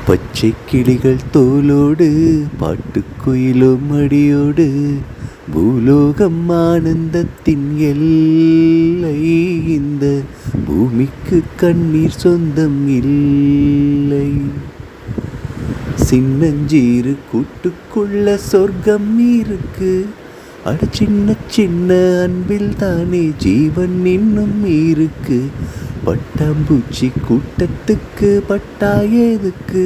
பச்சை கிளிகள் தோலோடு பாட்டுக்குயிலும் அடியோடு பூலோகம் ஆனந்தத்தின் எல்லை. இந்த பூமிக்கு கண்ணீர் சொந்தம் இல்லை. சின்னஞ்சீரு கூட்டுக்குள்ள சொர்க்கம் இருக்கு. அட சின்ன சின்ன அன்பில் தானே ஜீவன் இன்னும் இருக்கு. பட்டாம்பூச்சி கூட்டத்துக்கு பட்டாயதுக்கு?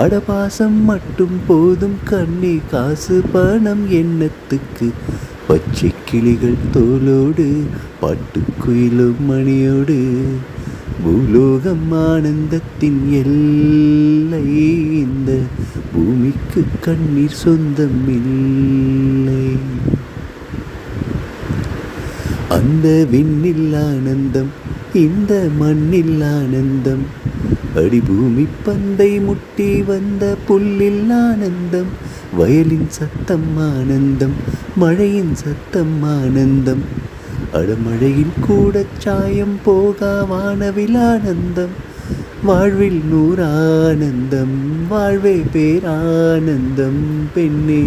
அடபாசம் மட்டும் போதும் கண்ணே, காசு பணம் எண்ணத்துக்கு. பச்சை கிளிகள் தோலோடு பாட்டுக்குயிலும் மணியோடு பூலோகம் ஆனந்தத்தின் எல்லை. இந்த பூமிக்கு கண்ணீர் சொந்தம் இல்லை. அந்த விண்ணில் ஆனந்தம், இந்த மண்ணில் ஆனந்தம். அடிபூமி பந்தை முட்டி வந்த புல்லில் ஆனந்தம். வயலின் சத்தம் ஆனந்தம், மழையின் சத்தம் ஆனந்தம். அடமழையில் கூட சாயம் போகா வானவில் ஆனந்தம். வாழ்வில் நூறானந்தம், வாழ்வே பேரானந்தம். பெண்ணே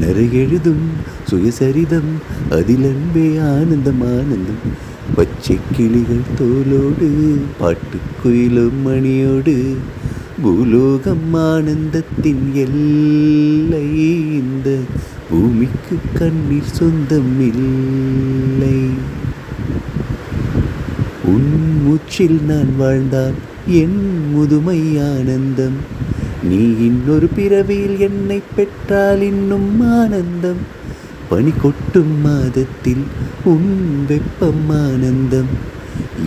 நிறையெழுதும் சுயசரிதம், அதில் அன்பே ஆனந்தம் ஆனந்தம். பச்சை கிளிகள் தோலோடு பாட்டுக்குயிலும் மணியோடு பூலோகம் ஆனந்தத்தின் எல்லை. இந்த பூமிக்கு கண்ணீர் சொந்தம் இல்லை. உன் மூச்சில் நான் வாழ்ந்தால் என் முதுமை ஆனந்தம். நீ இன்னொரு பிறவியில் என்னை பெற்றால் இன்னும் ஆனந்தம். பனி கொட்டும் மாதத்தில் உன் வெப்பம் ஆனந்தம்.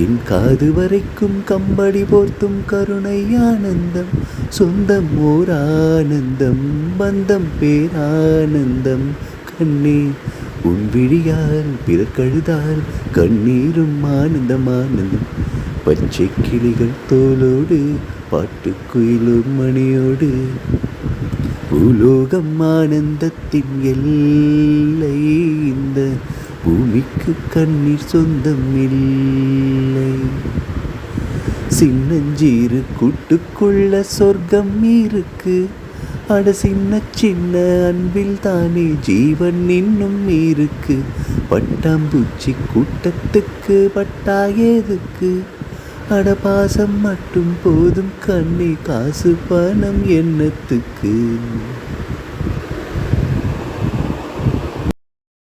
என் காது வரைக்கும் கம்பளி போர்த்தும் கருணை ஆனந்தம். சொந்தம் ஓர் ஆனந்தம், பந்தம் பேரானந்தம். கண்ணே உன் விழியால் பிறர் கழுதால் கண்ணீரும் ஆனந்தம் ஆனந்தம். பச்சை கிளிகள் தோலோடு பாட்டுக்குயிலும் மணியோடு பூலோகம் ஆனந்தத்தின் எல்லை. இந்த பூமிக்கு கண்ணீர் சொந்தம் இல்லை. சின்னஞ்சீரு கூட்டுக்குள்ள சொர்க்கம் இருக்கு. அட சின்ன சின்ன அன்பில் தானே ஜீவன் இன்னும் இருக்கு. பட்டாம்பூச்சி கூட்டத்துக்கு பட்டாயதுக்கு? அடபாசம் மட்டும் போதும் கண்ணே, காசு பணம் எண்ணத்துக்கு?